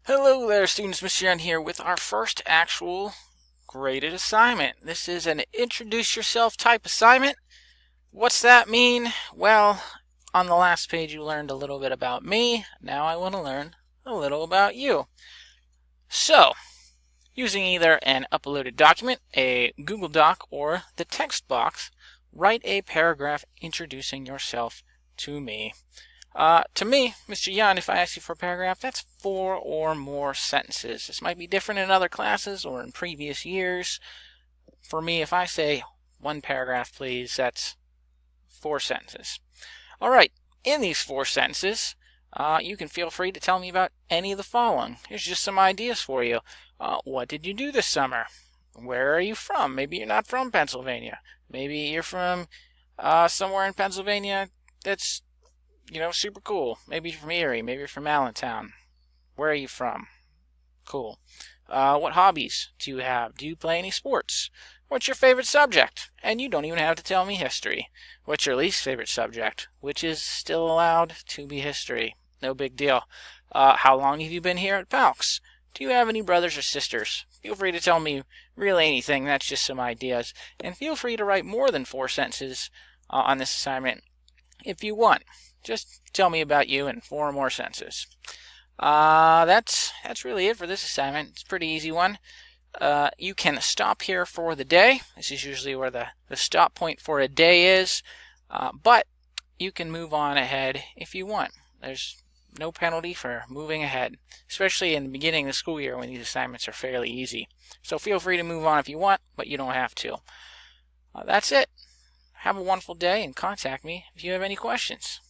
Hello there, students. Mr. Young here with our first actual graded assignment. This is an introduce yourself type assignment. What's that mean? Well, on the last page you learned a little bit about me. Now I want to learn a little about you. So, using either an uploaded document, a Google Doc, or the text box, write a paragraph introducing yourself to me. To me, Mr. Yan, if I ask you for a paragraph, that's 4 or more sentences. This might be different in other classes or in previous years. For me, if I say 1 paragraph, please, that's 4 sentences. All right, in these 4 sentences, you can feel free to tell me about any of the following. Here's just some ideas for you. What did you do this summer? Where are you from? Maybe you're not from Pennsylvania. Maybe you're from somewhere in Pennsylvania that's super cool. Maybe you're from Erie. Maybe you're from Allentown. Where are you from? Cool. What hobbies do you have? Do you play any sports? What's your favorite subject? And you don't even have to tell me history. What's your least favorite subject? Which is still allowed to be history. No big deal. How long have you been here at PALCS? Do you have any brothers or sisters? Feel free to tell me really anything. That's just some ideas. And feel free to write more than 4 sentences on this assignment if you want. Just tell me about you in 4 or more sentences. That's really it for this assignment. It's a pretty easy one. You can stop here for the day. This is usually where the stop point for a day is. But you can move on ahead if you want. There's no penalty for moving ahead, especially in the beginning of the school year when these assignments are fairly easy. So feel free to move on if you want, but you don't have to. That's it. Have a wonderful day and contact me if you have any questions.